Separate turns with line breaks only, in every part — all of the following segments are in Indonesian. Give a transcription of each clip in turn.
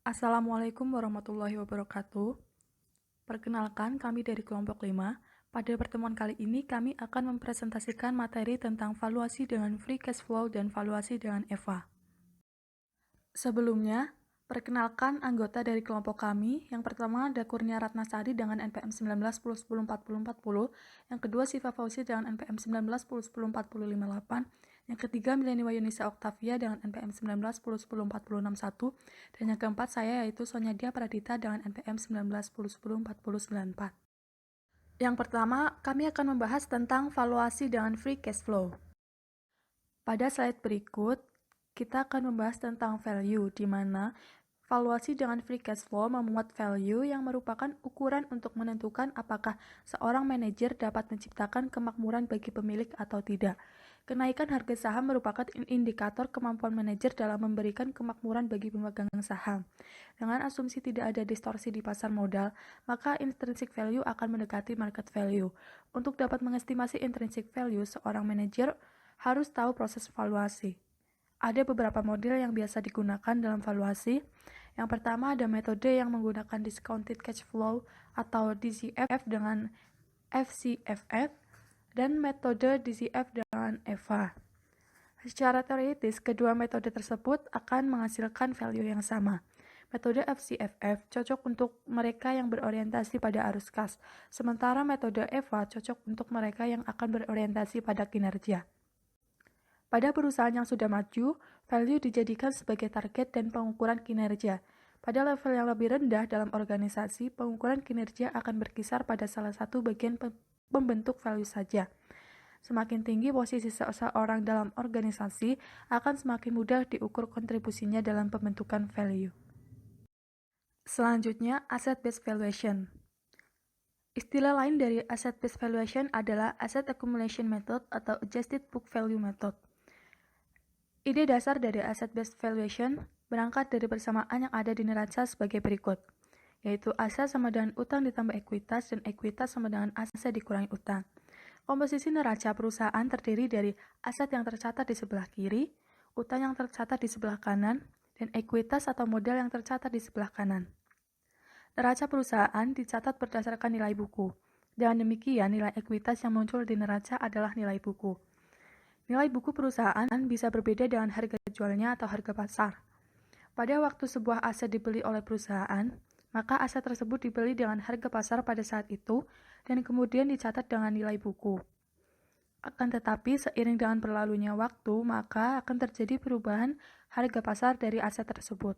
Assalamualaikum warahmatullahi wabarakatuh. Perkenalkan, kami dari kelompok 5. Pada pertemuan kali ini, kami akan mempresentasikan materi tentang valuasi dengan free cash flow dan valuasi dengan EVA. Sebelumnya, perkenalkan anggota dari kelompok kami. Yang pertama ada Kurnia Ratnasari dengan NPM 19 10 10 40 40. Yang kedua Siva Fauzi dengan NPM 19 10 10 40 58. Yang ketiga Mileni Wayunisa Oktavia dengan NPM 19 10 10 40 61. Dan yang keempat saya yaitu Sonya Dia Pradita dengan NPM 19 10 10 40 94. Yang pertama, kami akan membahas tentang valuasi dengan free cash flow. Pada slide berikut, kita akan membahas tentang value, di mana valuasi dengan free cash flow memuat value yang merupakan ukuran untuk menentukan apakah seorang manajer dapat menciptakan kemakmuran bagi pemilik atau tidak. Kenaikan harga saham merupakan indikator kemampuan manajer dalam memberikan kemakmuran bagi pemegang saham. Dengan asumsi tidak ada distorsi di pasar modal, maka intrinsic value akan mendekati market value. Untuk dapat mengestimasi intrinsic value, seorang manajer harus tahu proses valuasi. Ada beberapa model yang biasa digunakan dalam valuasi. Yang pertama ada metode yang menggunakan discounted cash flow atau DCF dengan FCFF dan metode DCF dengan EVA. Secara teoritis, kedua metode tersebut akan menghasilkan value yang sama. Metode FCFF cocok untuk mereka yang berorientasi pada arus kas, sementara metode EVA cocok untuk mereka yang akan berorientasi pada kinerja. Pada perusahaan yang sudah maju, value dijadikan sebagai target dan pengukuran kinerja. Pada level yang lebih rendah dalam organisasi, pengukuran kinerja akan berkisar pada salah satu bagian pembentuk value saja. Semakin tinggi posisi seseorang dalam organisasi, akan semakin mudah diukur kontribusinya dalam pembentukan value. Selanjutnya, asset-based valuation. Istilah lain dari asset-based valuation adalah asset accumulation method atau adjusted book value method. Ide dasar dari asset-based valuation berangkat dari persamaan yang ada di neraca sebagai berikut, yaitu aset sama dengan utang ditambah ekuitas dan ekuitas sama dengan aset dikurangi utang. Komposisi neraca perusahaan terdiri dari aset yang tercatat di sebelah kiri, utang yang tercatat di sebelah kanan, dan ekuitas atau modal yang tercatat di sebelah kanan. Neraca perusahaan dicatat berdasarkan nilai buku. Dengan demikian, nilai ekuitas yang muncul di neraca adalah nilai buku. Nilai buku perusahaan bisa berbeda dengan harga jualnya atau harga pasar. Pada waktu sebuah aset dibeli oleh perusahaan, maka aset tersebut dibeli dengan harga pasar pada saat itu dan kemudian dicatat dengan nilai buku. Akan tetapi, seiring dengan berlalunya waktu, maka akan terjadi perubahan harga pasar dari aset tersebut.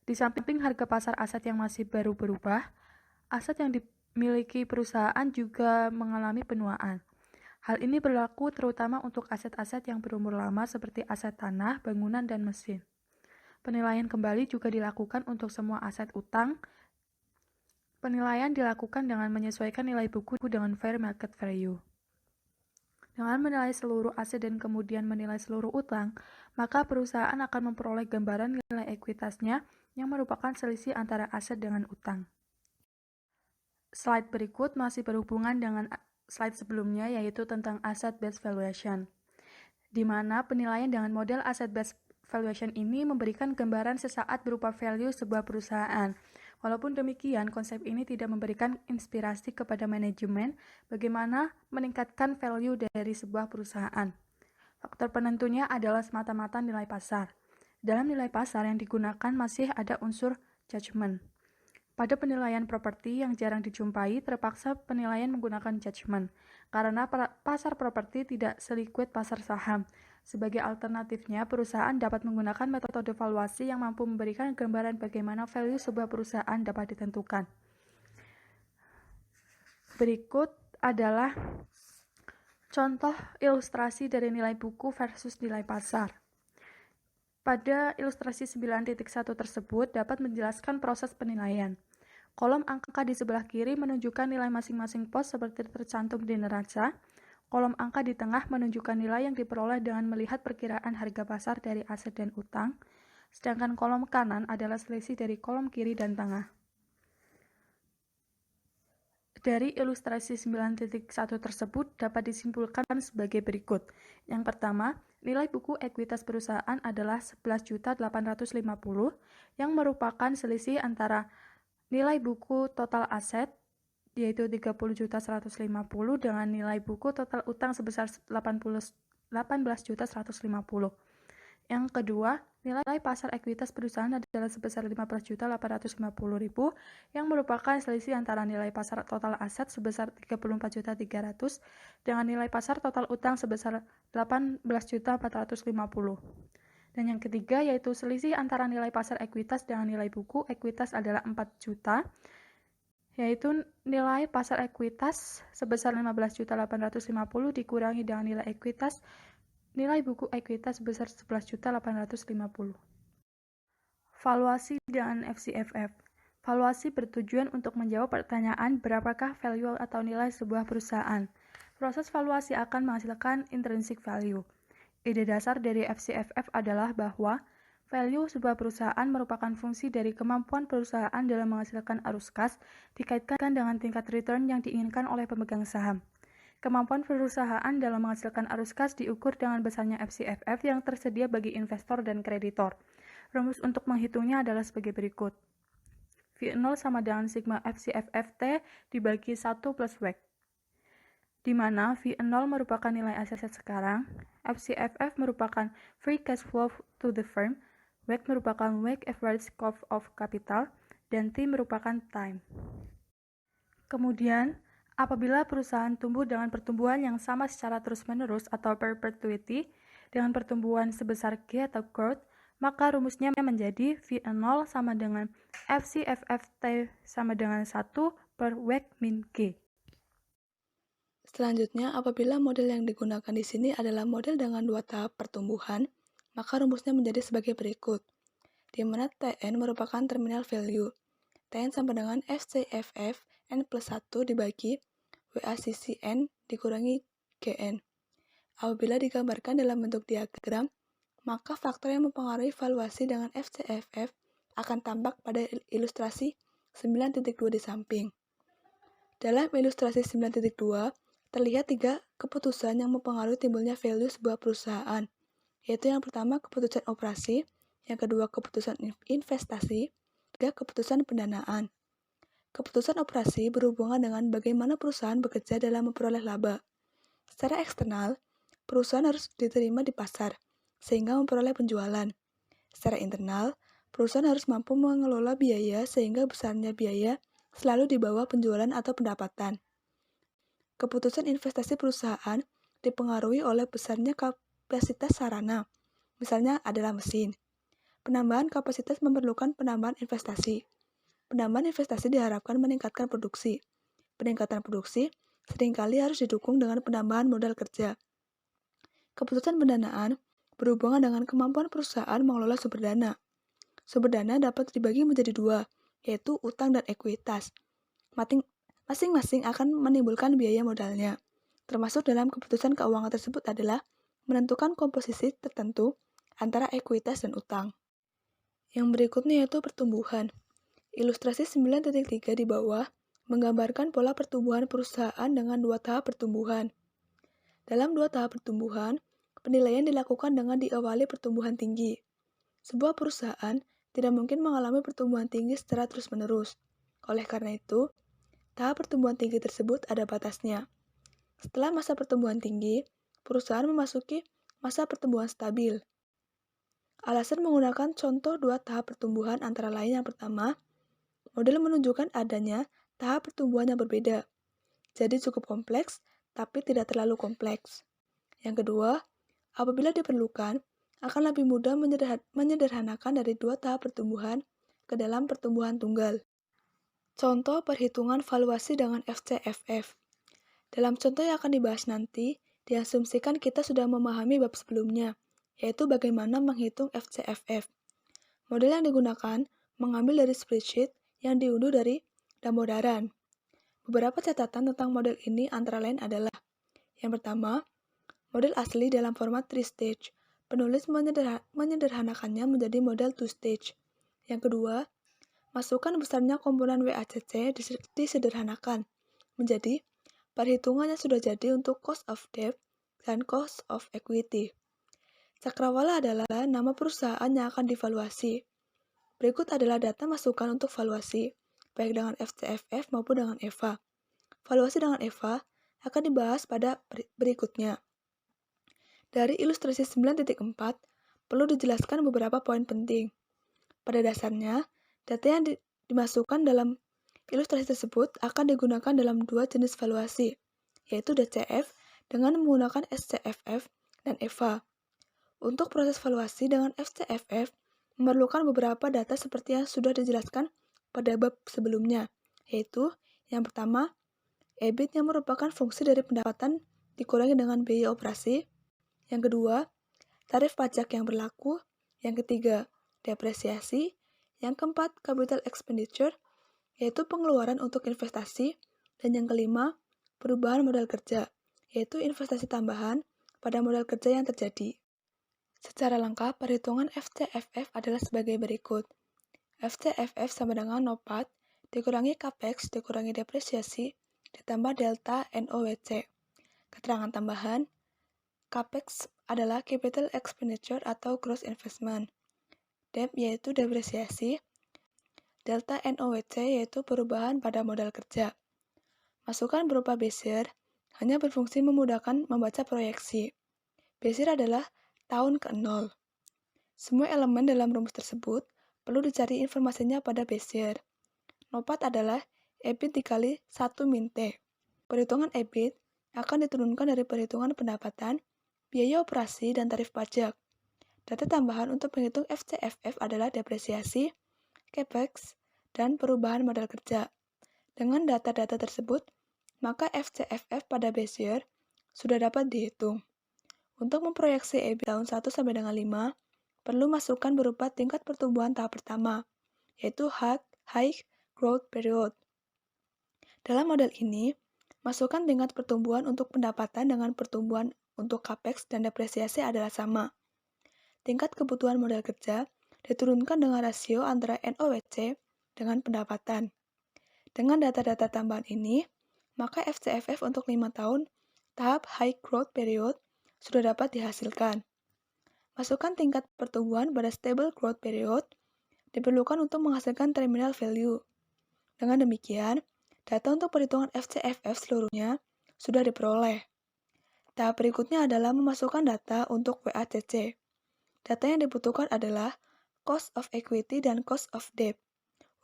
Di samping harga pasar aset yang masih baru berubah, aset yang dimiliki perusahaan juga mengalami penuaan. Hal ini berlaku terutama untuk aset-aset yang berumur lama seperti aset tanah, bangunan, dan mesin. Penilaian kembali juga dilakukan untuk semua aset utang. Penilaian dilakukan dengan menyesuaikan nilai buku dengan fair market value. Dengan menilai seluruh aset dan kemudian menilai seluruh utang, maka perusahaan akan memperoleh gambaran nilai ekuitasnya yang merupakan selisih antara aset dengan utang. Slide berikut masih berhubungan dengan slide sebelumnya, yaitu tentang asset-based valuation, di mana penilaian dengan model asset-based valuation ini memberikan gambaran sesaat berupa value sebuah perusahaan. Walaupun demikian, konsep ini tidak memberikan inspirasi kepada manajemen bagaimana meningkatkan value dari sebuah perusahaan. Faktor penentunya adalah semata-mata nilai pasar. Dalam nilai pasar yang digunakan masih ada unsur judgment. Pada penilaian properti yang jarang dijumpai, terpaksa penilaian menggunakan judgment, karena pasar properti tidak seliquid pasar saham. Sebagai alternatifnya, perusahaan dapat menggunakan metode valuasi yang mampu memberikan gambaran bagaimana value sebuah perusahaan dapat ditentukan. Berikut adalah contoh ilustrasi dari nilai buku versus nilai pasar. Pada ilustrasi 9.1 tersebut dapat menjelaskan proses penilaian. Kolom angka di sebelah kiri menunjukkan nilai masing-masing pos seperti tercantum di neraca. Kolom angka di tengah menunjukkan nilai yang diperoleh dengan melihat perkiraan harga pasar dari aset dan utang, sedangkan kolom kanan adalah selisih dari kolom kiri dan tengah. Dari ilustrasi 9.1 tersebut dapat disimpulkan sebagai berikut. Yang pertama, nilai buku ekuitas perusahaan adalah 11.850 yang merupakan selisih antara nilai buku total aset yaitu 30.150 dengan nilai buku total utang sebesar 18.150. Yang kedua, nilai pasar ekuitas perusahaan adalah sebesar 15.850.000 yang merupakan selisih antara nilai pasar total aset sebesar 34.300 dengan nilai pasar total utang sebesar 18.450. Dan yang ketiga yaitu selisih antara nilai pasar ekuitas dengan nilai buku ekuitas adalah 4 juta, yaitu nilai pasar ekuitas sebesar 15.850 dikurangi dengan nilai ekuitas nilai buku ekuitas sebesar 11.850. Valuasi dengan FCFF. Valuasi bertujuan untuk menjawab pertanyaan berapakah value atau nilai sebuah perusahaan. Proses valuasi akan menghasilkan intrinsic value. Ide dasar dari FCFF adalah bahwa value sebuah perusahaan merupakan fungsi dari kemampuan perusahaan dalam menghasilkan arus kas dikaitkan dengan tingkat return yang diinginkan oleh pemegang saham. Kemampuan perusahaan dalam menghasilkan arus kas diukur dengan besarnya FCFF yang tersedia bagi investor dan kreditor. Rumus untuk menghitungnya adalah sebagai berikut. V0 sama dengan sigma FCFF-T dibagi 1 plus WACC, di mana V0 merupakan nilai aset sekarang, FCFF merupakan free cash flow to the firm, WACC merupakan WACC average cost of capital, dan T merupakan time. Kemudian, apabila perusahaan tumbuh dengan pertumbuhan yang sama secara terus-menerus atau perpetuity dengan pertumbuhan sebesar G atau growth, maka rumusnya menjadi V0 sama dengan FCFF-T sama dengan 1 per WACC min G.
Selanjutnya, apabila model yang digunakan di sini adalah model dengan 2 tahap pertumbuhan, maka rumusnya menjadi sebagai berikut, di mana Tn merupakan terminal value. Tn sama dengan FCFF N plus 1 dibagi WACC N dikurangi Gn. Apabila digambarkan dalam bentuk diagram, maka faktor yang mempengaruhi valuasi dengan FCFF akan tampak pada ilustrasi 9.2 di samping. Dalam ilustrasi 9.2, terlihat 3 keputusan yang mempengaruhi timbulnya value sebuah perusahaan, yaitu yang pertama keputusan operasi, yang kedua keputusan investasi, ketiga keputusan pendanaan. Keputusan operasi berhubungan dengan bagaimana perusahaan bekerja dalam memperoleh laba. Secara eksternal, perusahaan harus diterima di pasar, sehingga memperoleh penjualan. Secara internal, perusahaan harus mampu mengelola biaya sehingga besarnya biaya selalu di bawah penjualan atau pendapatan. Keputusan investasi perusahaan dipengaruhi oleh besarnya kapasitas sarana, misalnya adalah mesin. Penambahan kapasitas memerlukan penambahan investasi. Penambahan investasi diharapkan meningkatkan produksi. Peningkatan produksi seringkali harus didukung dengan penambahan modal kerja. Keputusan pendanaan berhubungan dengan kemampuan perusahaan mengelola sumber dana. Sumber dana dapat dibagi menjadi 2, yaitu utang dan ekuitas. Masing-masing akan menimbulkan biaya modalnya. Termasuk dalam keputusan keuangan tersebut adalah menentukan komposisi tertentu antara ekuitas dan utang. Yang berikutnya yaitu pertumbuhan. Ilustrasi 9.3 di bawah menggambarkan pola pertumbuhan perusahaan dengan 2 tahap pertumbuhan. Dalam 2 tahap pertumbuhan, penilaian dilakukan dengan diawali pertumbuhan tinggi. Sebuah perusahaan tidak mungkin mengalami pertumbuhan tinggi secara terus-menerus. Oleh karena itu, tahap pertumbuhan tinggi tersebut ada batasnya. Setelah masa pertumbuhan tinggi, perusahaan memasuki masa pertumbuhan stabil. Alasan menggunakan contoh 2 tahap pertumbuhan antara lain yang pertama, model menunjukkan adanya tahap pertumbuhan yang berbeda, jadi cukup kompleks, tapi tidak terlalu kompleks. Yang kedua, apabila diperlukan, akan lebih mudah menyederhanakan dari 2 tahap pertumbuhan ke dalam pertumbuhan tunggal. Contoh perhitungan valuasi dengan FCFF. Dalam contoh yang akan dibahas nanti, diasumsikan kita sudah memahami bab sebelumnya, yaitu bagaimana menghitung FCFF. Model yang digunakan mengambil dari spreadsheet yang diunduh dari Damodaran. Beberapa catatan tentang model ini antara lain adalah: yang pertama, model asli dalam format 3-stage. Penulis menyederhanakannya menjadi model 2-stage. Yang kedua, masukan besarnya komponen WACC disederhanakan. menjadi perhitungan yang sudah jadi untuk cost of debt dan cost of equity. Cakrawala adalah nama perusahaan yang akan divaluasi. Berikut adalah data masukan untuk valuasi, baik dengan FCFF maupun dengan EVA. Valuasi dengan EVA akan dibahas pada berikutnya. Dari ilustrasi 9.4, perlu dijelaskan beberapa poin penting. Pada dasarnya, data yang dimasukkan dalam ilustrasi tersebut akan digunakan dalam dua jenis valuasi, yaitu DCF dengan menggunakan SCFF dan EVA. Untuk proses valuasi dengan FCFF, memerlukan beberapa data seperti yang sudah dijelaskan pada bab sebelumnya, yaitu yang pertama, EBIT yang merupakan fungsi dari pendapatan dikurangi dengan biaya operasi. Yang kedua, tarif pajak yang berlaku. Yang ketiga, depresiasi. Yang keempat, capital expenditure, yaitu pengeluaran untuk investasi. Dan yang kelima, perubahan modal kerja, yaitu investasi tambahan pada modal kerja yang terjadi. Secara lengkap, perhitungan FCFF adalah sebagai berikut. FCFF sama dengan NOPAT dikurangi CAPEX dikurangi depresiasi ditambah delta NOWC. Keterangan tambahan, CAPEX adalah capital expenditure atau gross investment. DEP yaitu depresiasi, delta NOWC yaitu perubahan pada modal kerja. Masukan berupa Bezier hanya berfungsi memudahkan membaca proyeksi. Bezier adalah tahun ke-0. Semua elemen dalam rumus tersebut perlu dicari informasinya pada Bezier. NOPAT adalah EBIT dikali 1 min T. Perhitungan EBIT akan diturunkan dari perhitungan pendapatan, biaya operasi, dan tarif pajak. Data tambahan untuk penghitung FCFF adalah depresiasi, CAPEX, dan perubahan modal kerja. Dengan data-data tersebut, maka FCFF pada Bezier sudah dapat dihitung. Untuk memproyeksi EBIT tahun 1 sampai dengan 5, perlu masukan berupa tingkat pertumbuhan tahap pertama, yaitu High Growth Period. Dalam model ini, masukan tingkat pertumbuhan untuk pendapatan dengan pertumbuhan untuk CAPEX dan depresiasi adalah sama. Tingkat kebutuhan modal kerja diturunkan dengan rasio antara NOWC dengan pendapatan. Dengan data-data tambahan ini, maka FCFF untuk 5 tahun tahap High Growth Period sudah dapat dihasilkan. Masukan tingkat pertumbuhan pada Stable Growth Period diperlukan untuk menghasilkan terminal value. Dengan demikian, data untuk perhitungan FCFF seluruhnya sudah diperoleh. Tahap berikutnya adalah memasukkan data untuk WACC. Data yang dibutuhkan adalah cost of equity dan cost of debt.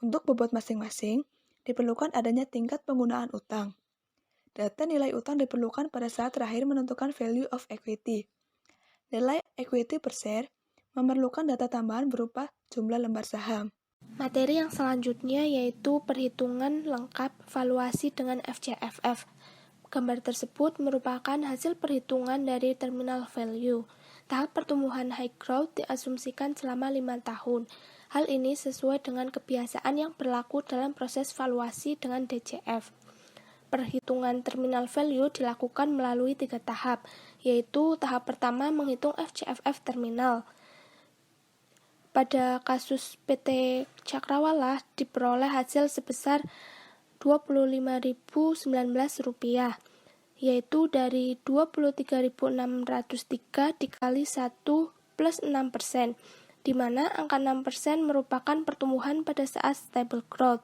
Untuk bobot masing-masing, diperlukan adanya tingkat penggunaan utang. Data nilai utang diperlukan pada saat terakhir menentukan value of equity. Nilai equity per share memerlukan data tambahan berupa jumlah lembar saham.
Materi yang selanjutnya yaitu perhitungan lengkap valuasi dengan FCFF. Gambar tersebut merupakan hasil perhitungan dari terminal value. Tahap pertumbuhan high growth diasumsikan selama 5 tahun. Hal ini sesuai dengan kebiasaan yang berlaku dalam proses valuasi dengan DCF. Perhitungan terminal value dilakukan melalui 3 tahap, yaitu tahap pertama menghitung FCFF terminal. Pada kasus PT Cakrawala diperoleh hasil sebesar Rp25.019, yaitu dari 23.603 dikali 1 plus 6%, di mana angka 6% merupakan pertumbuhan pada saat stable growth.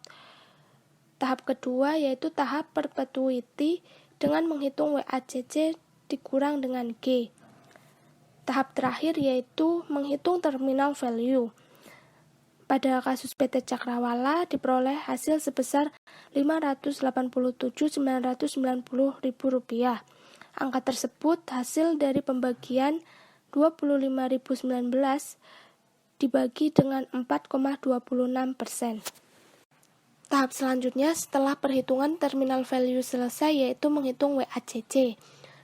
Tahap kedua yaitu tahap perpetuity dengan menghitung WACC dikurang dengan G. Tahap terakhir yaitu menghitung terminal value. Pada kasus PT Cakrawala diperoleh hasil sebesar Rp587.990.000. Angka tersebut hasil dari pembagian 25.019 dibagi dengan 4,26%. Tahap selanjutnya setelah perhitungan terminal value selesai yaitu menghitung WACC.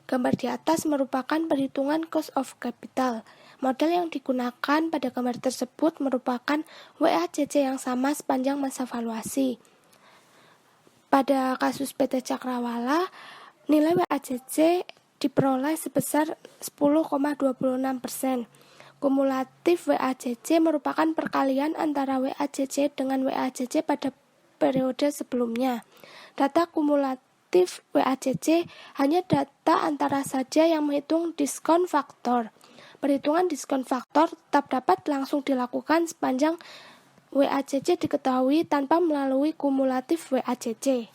Gambar di atas merupakan perhitungan cost of capital. Model yang digunakan pada gambar tersebut merupakan WACC yang sama sepanjang masa valuasi. Pada kasus PT Cakrawala, nilai WACC diperoleh sebesar 10,26%. Kumulatif WACC merupakan perkalian antara WACC dengan WACC pada periode sebelumnya. Data kumulatif kumulatif WACC hanya data antara saja yang menghitung diskon faktor. Perhitungan diskon faktor tetap dapat langsung dilakukan sepanjang WACC diketahui tanpa melalui kumulatif WACC.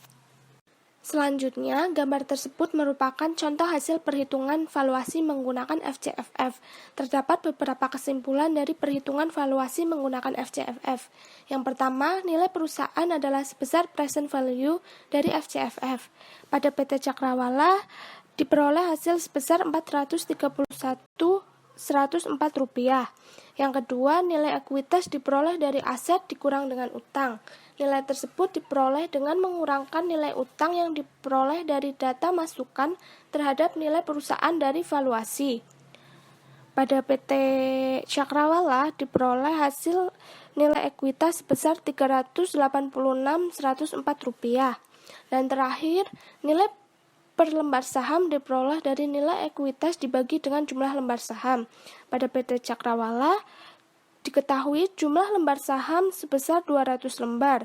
Selanjutnya, gambar tersebut merupakan contoh hasil perhitungan valuasi menggunakan FCFF. Terdapat beberapa kesimpulan dari perhitungan valuasi menggunakan FCFF. Yang pertama, nilai perusahaan adalah sebesar present value dari FCFF. Pada PT Cakrawala, diperoleh hasil sebesar Rp431.104. Yang kedua, nilai ekuitas diperoleh dari aset dikurang dengan utang. Nilai tersebut diperoleh dengan mengurangkan nilai utang yang diperoleh dari data masukan terhadap nilai perusahaan dari valuasi. Pada PT Cakrawala diperoleh hasil nilai ekuitas sebesar Rp386.104. Dan terakhir, nilai per lembar saham diperoleh dari nilai ekuitas dibagi dengan jumlah lembar saham. Pada PT Cakrawala diketahui jumlah lembar saham sebesar 200 lembar,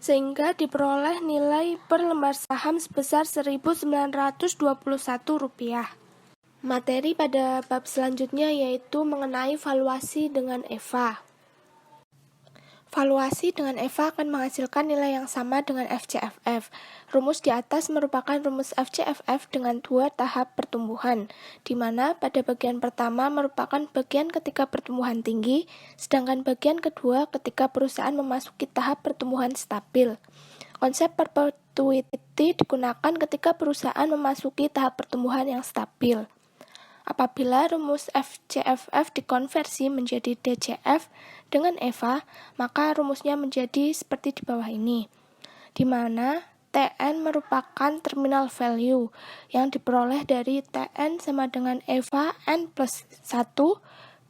sehingga diperoleh nilai per lembar saham sebesar Rp1.921. Materi pada bab selanjutnya yaitu mengenai valuasi dengan EVA. Valuasi dengan EVA akan menghasilkan nilai yang sama dengan FCFF. Rumus di atas merupakan rumus FCFF dengan dua tahap pertumbuhan, di mana pada bagian pertama merupakan bagian ketika pertumbuhan tinggi, sedangkan bagian kedua ketika perusahaan memasuki tahap pertumbuhan stabil. Konsep perpetuity digunakan ketika perusahaan memasuki tahap pertumbuhan yang stabil. Apabila rumus FCFF dikonversi menjadi DCF dengan EVA, maka rumusnya menjadi seperti di bawah ini, di mana TN merupakan terminal value yang diperoleh dari TN sama dengan EVA N plus 1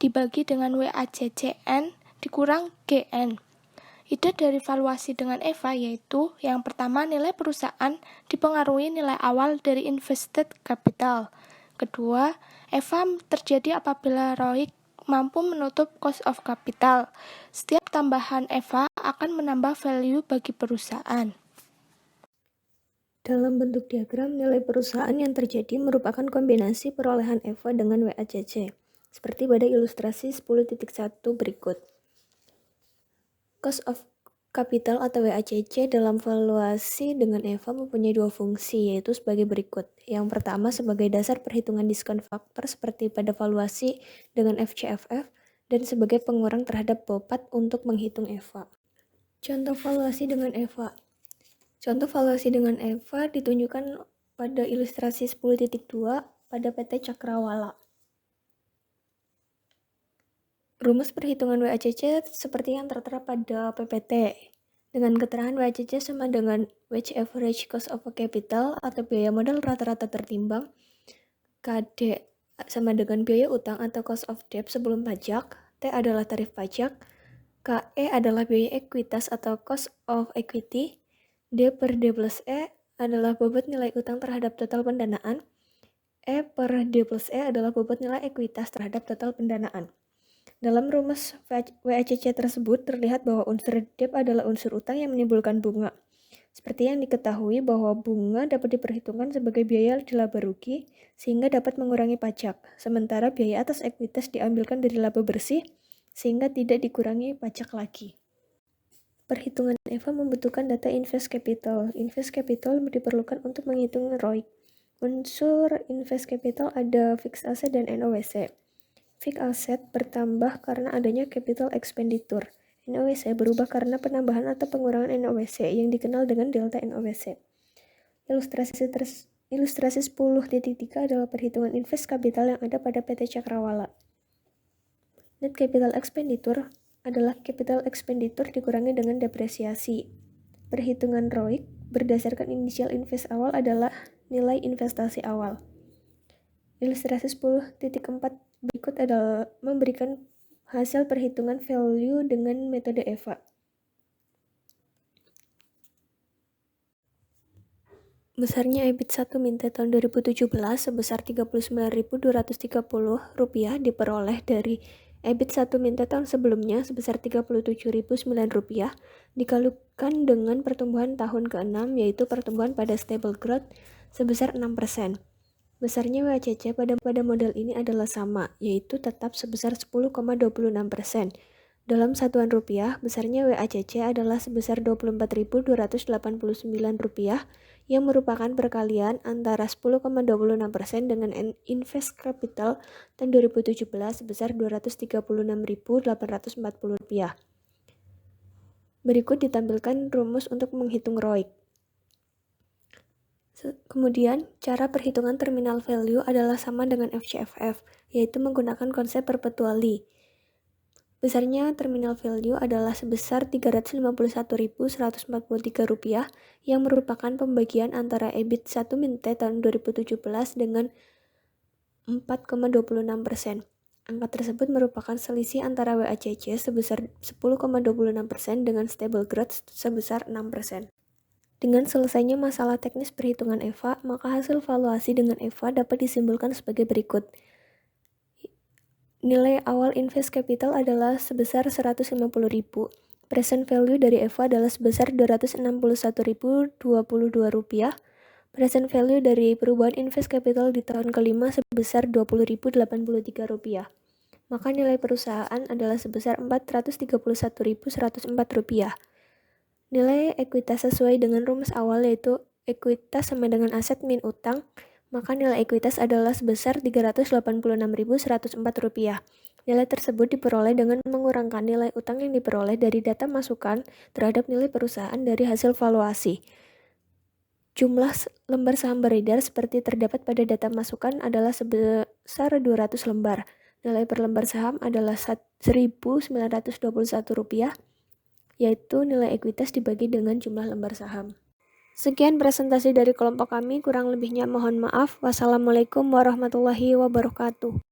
dibagi dengan WACC N dikurang GN. Ide dari valuasi dengan EVA yaitu yang pertama, nilai perusahaan dipengaruhi nilai awal dari invested capital. Kedua, EVA terjadi apabila ROIC mampu menutup cost of capital. Setiap tambahan EVA akan menambah value bagi perusahaan.
Dalam bentuk diagram, nilai perusahaan yang terjadi merupakan kombinasi perolehan EVA dengan WACC, seperti pada ilustrasi 10.1 berikut. Cost of capital atau WACC dalam valuasi dengan EVA mempunyai dua fungsi, yaitu sebagai berikut. Yang pertama sebagai dasar perhitungan diskon faktor seperti pada valuasi dengan FCFF, dan sebagai pengurang terhadap BOPAT untuk menghitung EVA. Contoh valuasi dengan EVA. Contoh valuasi dengan EVA ditunjukkan pada ilustrasi 10.2 pada PT Cakrawala. Rumus perhitungan WACC seperti yang tertera pada PPT, dengan keterangan WACC sama dengan Weighted Average Cost of Capital atau biaya modal rata-rata tertimbang, KD sama dengan biaya utang atau Cost of Debt sebelum pajak, T adalah tarif pajak, KE adalah biaya ekuitas atau Cost of Equity, D per D plus E adalah bobot nilai utang terhadap total pendanaan, E per D plus E adalah bobot nilai ekuitas terhadap total pendanaan. Dalam rumus WACC tersebut terlihat bahwa unsur debt adalah unsur utang yang menimbulkan bunga. Seperti yang diketahui bahwa bunga dapat diperhitungkan sebagai biaya laba rugi sehingga dapat mengurangi pajak, sementara biaya atas ekuitas diambilkan dari laba bersih sehingga tidak dikurangi pajak lagi. Perhitungan EVA membutuhkan data invest capital. Invest capital diperlukan untuk menghitung ROIC. Unsur invest capital ada fixed asset dan NOWC. Fixed asset bertambah karena adanya capital expenditure. NOWC berubah karena penambahan atau pengurangan NOWC yang dikenal dengan delta NOWC. Ilustrasi 10.3 adalah perhitungan invest capital yang ada pada PT Cakrawala. Net capital expenditure adalah capital expenditure dikurangi dengan depresiasi. Perhitungan ROIC berdasarkan initial invest awal adalah nilai investasi awal. Ilustrasi 10.4 berikut adalah memberikan hasil perhitungan value dengan metode EVA. Besarnya EBIT 1 Minte tahun 2017 sebesar Rp39.230 diperoleh dari EBIT 1 Minte tahun sebelumnya sebesar Rp37.009 disebutkan dengan pertumbuhan tahun ke-6, yaitu pertumbuhan pada stable growth sebesar 6%. Besarnya WACC pada model ini adalah sama, yaitu tetap sebesar 10,26%. Dalam satuan rupiah, besarnya WACC adalah sebesar Rp24.289 yang merupakan perkalian antara 10,26% dengan invest capital tahun 2017 sebesar Rp236.840. Berikut ditampilkan rumus untuk menghitung ROIC. Kemudian, cara perhitungan terminal value adalah sama dengan FCFF, yaitu menggunakan konsep perpetually. Besarnya terminal value adalah sebesar Rp351.143 yang merupakan pembagian antara EBIT 1 min T tahun 2017 dengan 4,26%. Angka tersebut merupakan selisih antara WACC sebesar 10,26% dengan stable growth sebesar 6%. Dengan selesainya masalah teknis perhitungan EVA, maka hasil valuasi dengan EVA dapat disimpulkan sebagai berikut. Nilai awal invest capital adalah sebesar Rp150.000. Present value dari EVA adalah sebesar Rp261.022. Present value dari perubahan invest capital di tahun kelima sebesar Rp20.083. Maka nilai perusahaan adalah sebesar Rp431.104. Nilai ekuitas sesuai dengan rumus awal, yaitu ekuitas sama dengan aset min utang, maka nilai ekuitas adalah sebesar Rp386.104. Nilai tersebut diperoleh dengan mengurangkan nilai utang yang diperoleh dari data masukan terhadap nilai perusahaan dari hasil valuasi. Jumlah lembar saham beredar seperti terdapat pada data masukan adalah sebesar 200 lembar. Nilai per lembar saham adalah Rp1.921, yaitu nilai ekuitas dibagi dengan jumlah lembar saham. Sekian presentasi dari kelompok kami, kurang lebihnya mohon maaf. Wassalamualaikum warahmatullahi wabarakatuh.